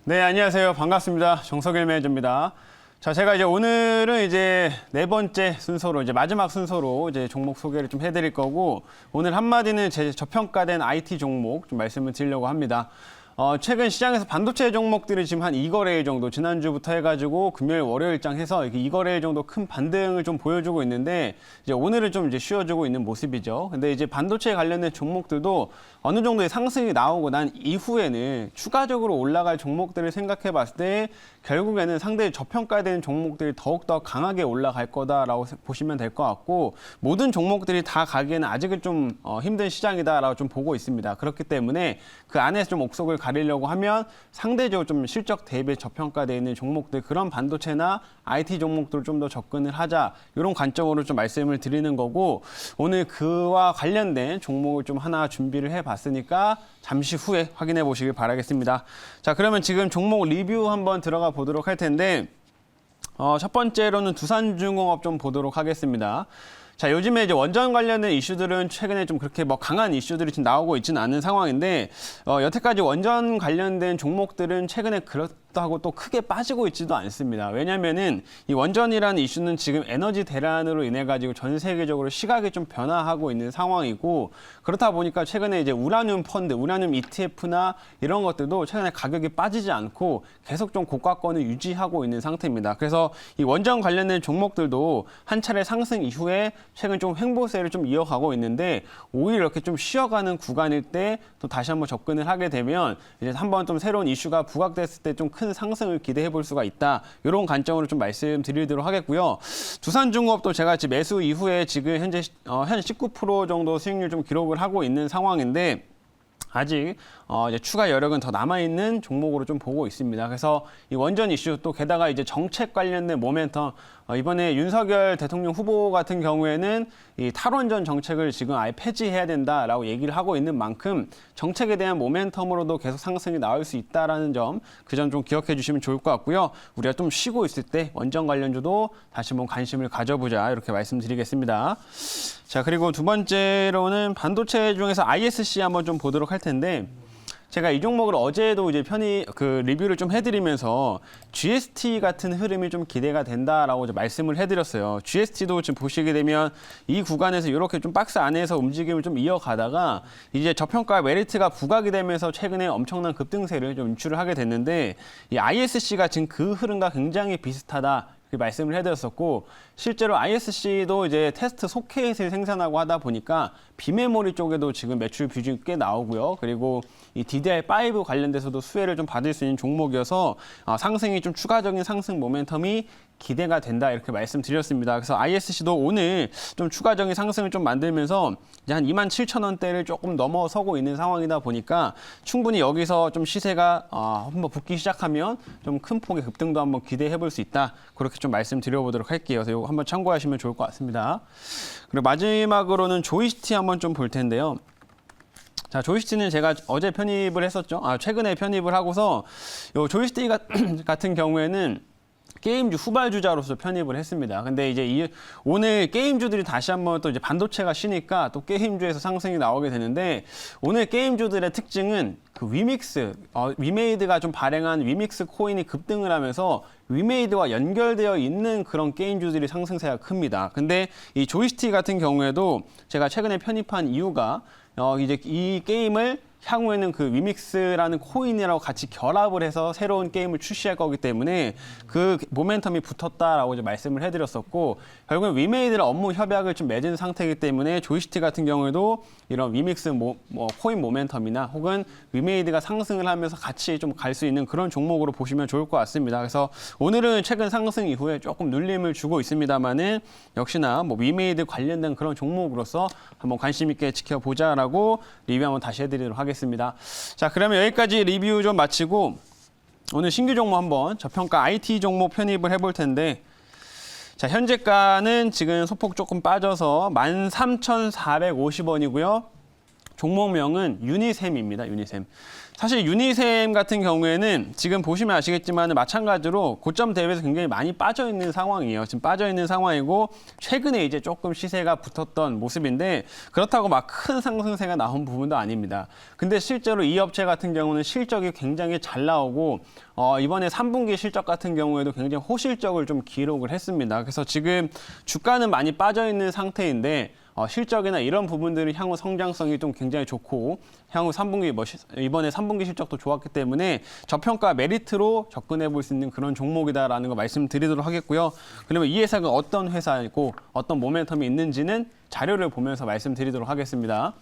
네, 안녕하세요. 반갑습니다. 정석일 매니저입니다. 자, 제가 이제 오늘은 이제 네 번째 순서로, 이제 마지막 순서로 이제 종목 소개를 좀 해드릴 거고, 오늘 한마디는 제 저평가된 IT 종목 좀 말씀을 드리려고 합니다. 최근 시장에서 반도체 종목들이 지금 한 2거래일 정도, 지난주부터 해가지고 금요일, 월요일장 해서 이렇게 2거래일 정도 큰 반등을 좀 보여주고 있는데, 이제 오늘은 좀 이제 쉬어주고 있는 모습이죠. 근데 이제 반도체에 관련된 종목들도 어느 정도의 상승이 나오고 난 이후에는 추가적으로 올라갈 종목들을 생각해 봤을 때 결국에는 상당히 저평가된 종목들이 더욱더 강하게 올라갈 거다라고 보시면 될 것 같고, 모든 종목들이 다 가기에는 아직은 좀 힘든 시장이다라고 좀 보고 있습니다. 그렇기 때문에 그 안에서 좀 옥석을 가리려고 하면 상대적으로 좀 실적 대비 저평가되어 있는 종목들, 그런 반도체나 IT 종목들을 좀 더 접근을 하자, 이런 관점으로 좀 말씀을 드리는 거고, 오늘 그와 관련된 종목을 좀 하나 준비를 해봤으니까 잠시 후에 확인해 보시길 바라겠습니다. 자, 그러면 지금 종목 리뷰 한번 들어가 보도록 할 텐데, 첫 번째로는 두산중공업 좀 보도록 하겠습니다. 자, 요즘에 이제 원전 관련된 이슈들은 최근에 좀 그렇게 뭐 강한 이슈들이 지금 나오고 있지는 않은 상황인데, 여태까지 원전 관련된 종목들은 최근에 그렇다고 또 크게 빠지고 있지도 않습니다. 왜냐면은 이 원전이라는 이슈는 지금 에너지 대란으로 인해 가지고 전 세계적으로 시각이 좀 변화하고 있는 상황이고, 그렇다 보니까 최근에 이제 우라늄 펀드, 우라늄 ETF나 이런 것들도 최근에 가격이 빠지지 않고 계속 좀 고가권을 유지하고 있는 상태입니다. 그래서 이 원전 관련된 종목들도 한 차례 상승 이후에 최근 좀 횡보세를 좀 이어가고 있는데, 오히려 이렇게 좀 쉬어가는 구간일 때 또 다시 한번 접근을 하게 되면 이제 한번 좀 새로운 이슈가 부각됐을 때 좀 큰 상승을 기대해 볼 수가 있다, 이런 관점으로 좀 말씀드리도록 하겠고요. 두산중공업도 제가 지금 매수 이후에 지금 현재 한 19% 정도 수익률 좀 기록을 하고 있는 상황인데, 아직 이제 추가 여력은 더 남아있는 종목으로 좀 보고 있습니다. 그래서 이 원전 이슈, 또 게다가 이제 정책 관련된 모멘텀, 이번에 윤석열 대통령 후보 같은 경우에는 이 탈원전 정책을 지금 아예 폐지해야 된다라고 얘기를 하고 있는 만큼 정책에 대한 모멘텀으로도 계속 상승이 나올 수 있다라는 점, 그 점 좀 기억해 주시면 좋을 것 같고요. 우리가 좀 쉬고 있을 때 원전 관련주도 다시 한번 관심을 가져보자, 이렇게 말씀드리겠습니다. 자, 그리고 두 번째로는 반도체 중에서 ISC 한번 좀 보도록 할 텐데, 제가 이 종목을 어제도 이제 리뷰를 좀 해드리면서 GST 같은 흐름이 좀 기대가 된다라고 이제 말씀을 해드렸어요. GST도 지금 보시게 되면 이 구간에서 이렇게 좀 박스 안에서 움직임을 좀 이어가다가 이제 저평가 메리트가 부각이 되면서 최근에 엄청난 급등세를 좀 인출을 하게 됐는데, 이 ISC가 지금 그 흐름과 굉장히 비슷하다, 말씀을 해드렸었고, 실제로 ISC도 이제 테스트 소켓을 생산하고 하다 보니까 비메모리 쪽에도 지금 매출 비중이 꽤 나오고요. 그리고 이 DDR5 관련돼서도 수혜를 좀 받을 수 있는 종목이어서 상승이 좀 추가적인 상승 모멘텀이 기대가 된다, 이렇게 말씀드렸습니다. 그래서 ISC도 오늘 좀 추가적인 상승을 좀 만들면서 이제 한 27,000원대를 조금 넘어서고 있는 상황이다 보니까 충분히 여기서 좀 시세가 한번 붙기 시작하면 좀 큰 폭의 급등도 한번 기대해 볼 수 있다, 그렇게 좀 말씀드려보도록 할게요. 그래서 이거 한번 참고하시면 좋을 것 같습니다. 그리고 마지막으로는 조이시티 한번 좀 볼 텐데요. 자, 조이시티는 제가 어제 편입을 했었죠. 최근에 편입을 하고서 요 조이시티 같은 경우에는 게임주 후발주자로서 편입을 했습니다. 근데 이제 오늘 게임주들이 다시 한번 또 이제 반도체가 쉬니까 또 게임주에서 상승이 나오게 되는데, 오늘 게임주들의 특징은 그 위믹스, 위메이드가 좀 발행한 위믹스 코인이 급등을 하면서 위메이드와 연결되어 있는 그런 게임주들이 상승세가 큽니다. 근데 이 조이시티 같은 경우에도 제가 최근에 편입한 이유가 이제 이 게임을 향후에는 그 위믹스라는 코인이라고 같이 결합을 해서 새로운 게임을 출시할 거기 때문에 그 모멘텀이 붙었다라고 이제 말씀을 해드렸었고, 결국엔 위메이드랑 업무 협약을 좀 맺은 상태이기 때문에 조이시티 같은 경우에도 이런 위믹스 코인 모멘텀이나 혹은 위메이드가 상승을 하면서 같이 좀 갈 수 있는 그런 종목으로 보시면 좋을 것 같습니다. 그래서 오늘은 최근 상승 이후에 조금 눌림을 주고 있습니다만은 역시나 위메이드 관련된 그런 종목으로서 한번 관심 있게 지켜보자라고 리뷰 한번 다시 해드리도록 하겠습니다. 자, 그러면 여기까지 리뷰 좀 마치고 오늘 신규 종목 한번 저평가 IT 종목 편입을 해볼 텐데, 자, 현재가는 지금 소폭 조금 빠져서 13,450원이고요. 종목명은 유니셈입니다. 유니셈. 사실 유니셈 같은 경우에는 지금 보시면 아시겠지만 마찬가지로 고점 대비해서 굉장히 많이 빠져 있는 상황이에요. 지금 빠져 있는 상황이고 최근에 이제 조금 시세가 붙었던 모습인데 그렇다고 막 큰 상승세가 나온 부분도 아닙니다. 근데 실제로 이 업체 같은 경우는 실적이 굉장히 잘 나오고 이번에 3분기 실적 같은 경우에도 굉장히 호실적을 좀 기록을 했습니다. 그래서 지금 주가는 많이 빠져 있는 상태인데 실적이나 이런 부분들이 향후 성장성이 좀 굉장히 좋고 향후 3분기 이번에 3분기 실적도 좋았기 때문에 저평가 메리트로 접근해 볼 수 있는 그런 종목이다라는 거 말씀드리도록 하겠고요. 그러면 이 회사가 어떤 회사이고 어떤 모멘텀이 있는지는 자료를 보면서 말씀드리도록 하겠습니다.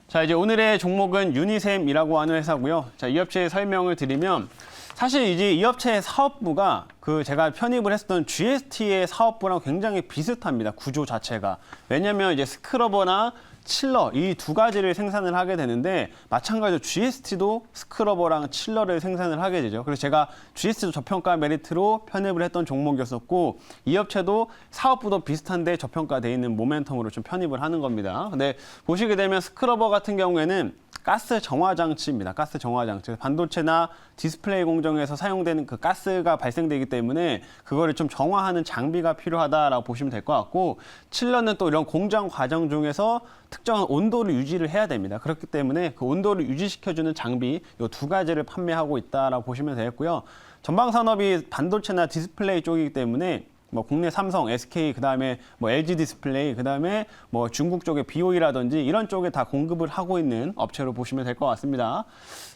자, 이제 오늘의 종목은 유니셈이라고 하는 회사고요. 자, 이 업체의 설명을 드리면 사실 이제 이 업체의 사업부가 제가 편입을 했었던 GST의 사업부랑 굉장히 비슷합니다. 구조 자체가. 왜냐면 이제 스크러버나 칠러 이 두 가지를 생산을 하게 되는데 마찬가지로 GST도 스크러버랑 칠러를 생산을 하게 되죠. 그래서 제가 GST도 저평가 메리트로 편입을 했던 종목이었었고 이 업체도 사업부도 비슷한데 저평가돼 있는 모멘텀으로 좀 편입을 하는 겁니다. 근데 보시게 되면 스크러버 같은 경우에는 가스 정화 장치입니다. 가스 정화 장치. 반도체나 디스플레이 공정에서 사용되는 그 가스가 발생되기 때문에 그거를 좀 정화하는 장비가 필요하다라고 보시면 될 것 같고 칠러는 또 이런 공정 과정 중에서 특정한 온도를 유지를 해야 됩니다. 그렇기 때문에 그 온도를 유지시켜주는 장비 이 두 가지를 판매하고 있다라고 보시면 되겠고요. 전방 산업이 반도체나 디스플레이 쪽이기 때문에 국내 삼성, SK, 그다음에 LG 디스플레이, 그다음에 중국 쪽의 BOE라든지 이런 쪽에 다 공급을 하고 있는 업체로 보시면 될 것 같습니다.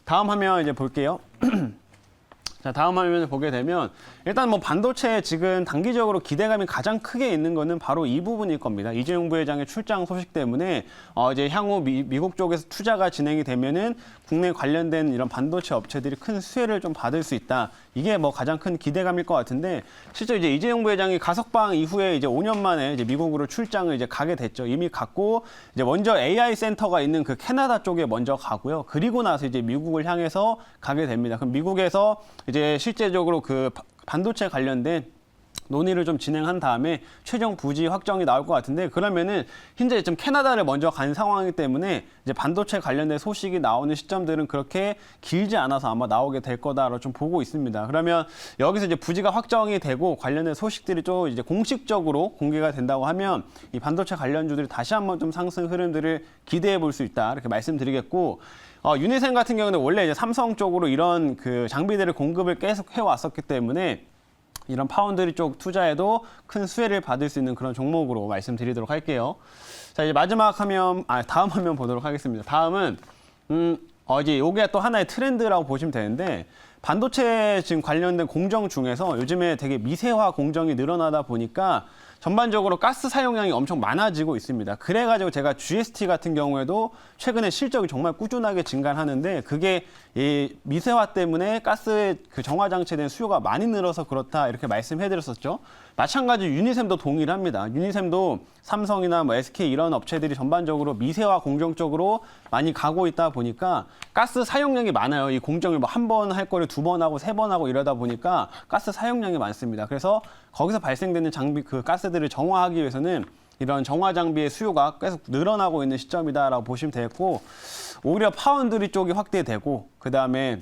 다음 화면 이제 볼게요. 자, 다음 화면을 보게 되면 일단 반도체에 지금 단기적으로 기대감이 가장 크게 있는 거는 바로 이 부분일 겁니다. 이재용 부회장의 출장 소식 때문에 이제 향후 미국 쪽에서 투자가 진행이 되면은 국내 관련된 이런 반도체 업체들이 큰 수혜를 좀 받을 수 있다. 이게 가장 큰 기대감일 것 같은데 실제 이제 이재용 부회장이 가석방 이후에 이제 5년 만에 이제 미국으로 출장을 이제 가게 됐죠. 이미 갔고 이제 먼저 AI 센터가 있는 그 캐나다 쪽에 먼저 가고요. 그리고 나서 이제 미국을 향해서 가게 됩니다. 그럼 미국에서 이제 실제적으로 그 반도체 관련된 논의를 좀 진행한 다음에 최종 부지 확정이 나올 것 같은데 그러면은 현재 좀 캐나다를 먼저 간 상황이기 때문에 이제 반도체 관련된 소식이 나오는 시점들은 그렇게 길지 않아서 아마 나오게 될 거다라고 좀 보고 있습니다. 그러면 여기서 이제 부지가 확정이 되고 관련된 소식들이 좀 이제 공식적으로 공개가 된다고 하면 이 반도체 관련주들이 다시 한번 좀 상승 흐름들을 기대해 볼 수 있다 이렇게 말씀드리겠고. 유니셈 같은 경우는 원래 이제 삼성 쪽으로 이런 그 장비들을 공급을 계속 해왔었기 때문에 이런 파운드리 쪽 투자에도 큰 수혜를 받을 수 있는 그런 종목으로 말씀드리도록 할게요. 자, 이제 마지막 화면, 다음 화면 보도록 하겠습니다. 다음은, 이제 요게 또 하나의 트렌드라고 보시면 되는데, 반도체 지금 관련된 공정 중에서 요즘에 되게 미세화 공정이 늘어나다 보니까 전반적으로 가스 사용량이 엄청 많아지고 있습니다. 그래가지고 제가 GST 같은 경우에도 최근에 실적이 정말 꾸준하게 증가하는데 그게 이 미세화 때문에 가스의 그 정화 장치에 대한 수요가 많이 늘어서 그렇다 이렇게 말씀해드렸었죠. 마찬가지로 유니셈도 동일합니다. 유니셈도 삼성이나 SK 이런 업체들이 전반적으로 미세화 공정 쪽으로 많이 가고 있다 보니까 가스 사용량이 많아요. 이 공정을 한 번 할 거를 두 번 하고 세 번 하고 이러다 보니까 가스 사용량이 많습니다. 그래서 거기서 발생되는 장비 그 가스들을 정화하기 위해서는 이런 정화 장비의 수요가 계속 늘어나고 있는 시점이다라고 보시면 되겠고 오히려 파운드리 쪽이 확대되고 그다음에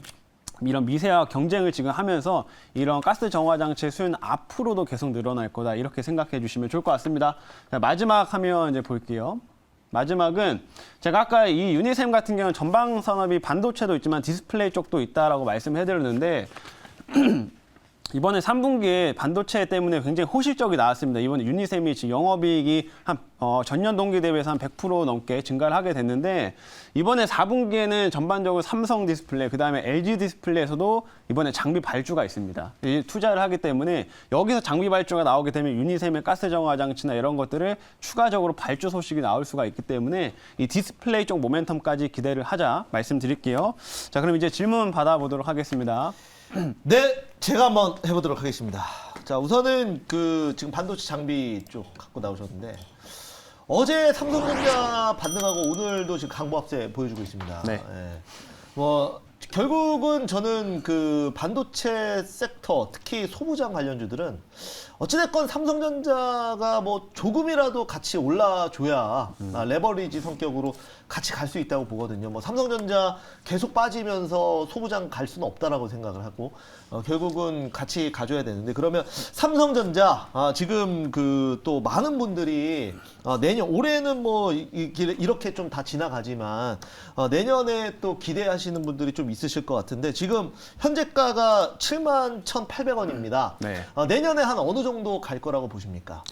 이런 미세화 경쟁을 지금 하면서 이런 가스 정화 장치의 수요는 앞으로도 계속 늘어날 거다 이렇게 생각해 주시면 좋을 것 같습니다. 자, 마지막 화면 이제 볼게요. 마지막은 제가 아까 이 유니셈 같은 경우는 전방 산업이 반도체도 있지만 디스플레이 쪽도 있다라고 말씀해 드렸는데 이번에 3분기에 반도체 때문에 굉장히 호실적이 나왔습니다. 이번에 유니셈이 지금 영업이익이 전년 동기 대비해서 한 100% 넘게 증가를 하게 됐는데 이번에 4분기에는 전반적으로 삼성 디스플레이, 그다음에 LG 디스플레이에서도 이번에 장비 발주가 있습니다. 투자를 하기 때문에 여기서 장비 발주가 나오게 되면 유니셈의 가스 정화 장치나 이런 것들을 추가적으로 발주 소식이 나올 수가 있기 때문에 이 디스플레이 쪽 모멘텀까지 기대를 하자 말씀드릴게요. 자, 그럼 이제 질문 받아보도록 하겠습니다. 네, 제가 한번 해보도록 하겠습니다. 자, 우선은 지금 반도체 장비 쪽 갖고 나오셨는데 어제 삼성전자 반등하고 오늘도 지금 강보합세 보여주고 있습니다. 네. 예. 결국은 저는 그 반도체 섹터, 특히 소부장 관련주들은 어찌됐건 삼성전자가 뭐 조금이라도 같이 올라줘야 레버리지 성격으로 같이 갈 수 있다고 보거든요. 뭐 삼성전자 계속 빠지면서 소부장 갈 수는 없다라고 생각을 하고 결국은 같이 가줘야 되는데 그러면 삼성전자 지금 그 또 많은 분들이 내년 올해는 뭐 이렇게 좀 다 지나가지만 내년에 또 기대하시는 분들이 좀 있으실 것 같은데 지금 현재가가 71,800원입니다. 네. 내년에 한 어느 정도 갈 거라고 보십니까?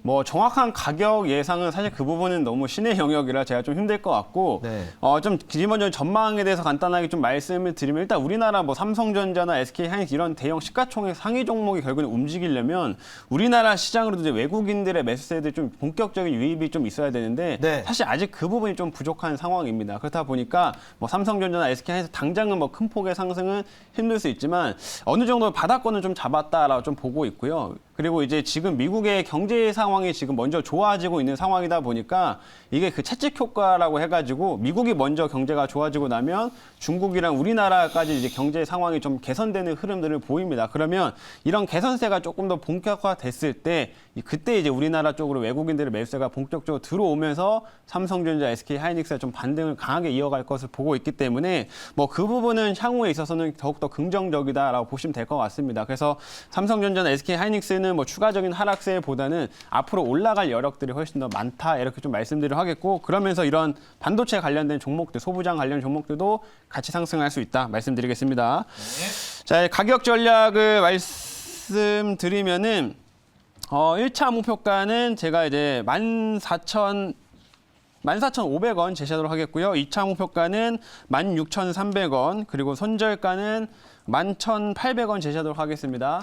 뭐 정확한 가격 예상은 사실 그 부분은 너무 신의 영역이라 제가 좀 힘들 것 같고 네. 좀 기본적인 전망에 대해서 간단하게 좀 말씀을 드리면 일단 우리나라 뭐 삼성전자나 SK하이닉스 이런 대형 시가총액 상위 종목이 결국은 움직이려면 우리나라 시장으로도 이제 외국인들의 매수세들이 좀 본격적인 유입이 좀 있어야 되는데 네. 사실 아직 그 부분이 좀 부족한 상황입니다. 그렇다 보니까 뭐 삼성전자나 SK하이닉스 당장은 뭐 큰 폭의 상승은 힘들 수 있지만 어느 정도 바닥권을 좀 잡았다라고 좀 보고 있고요. 그리고 이제 지금 미국의 경제 상황이 지금 먼저 좋아지고 있는 상황이다 보니까 이게 그 채찍 효과라고 해가지고 미국이 먼저 경제가 좋아지고 나면 중국이랑 우리나라까지 이제 경제 상황이 좀 개선되는 흐름들을 보입니다. 그러면 이런 개선세가 조금 더 본격화됐을 때 그때 이제 우리나라 쪽으로 외국인들의 매수세가 본격적으로 들어오면서 삼성전자, SK하이닉스가 좀 반등을 강하게 이어갈 것을 보고 있기 때문에 뭐 그 부분은 향후에 있어서는 더욱더 긍정적이다라고 보시면 될 것 같습니다. 그래서 삼성전자나 SK하이닉스는 뭐 추가적인 하락세보다는 앞으로 올라갈 여력들이 훨씬 더 많다 이렇게 좀 말씀드리려 하겠고 그러면서 이런 반도체 관련된 종목들, 소부장 관련 종목들도 같이 상승할 수 있다 말씀드리겠습니다. 네. 자, 가격 전략을 말씀드리면은 1차 목표가는 제가 이제 14,500원 제시하도록 하겠고요. 2차 목표가는 16,300원, 그리고 손절가는 11,800원 제시하도록 하겠습니다.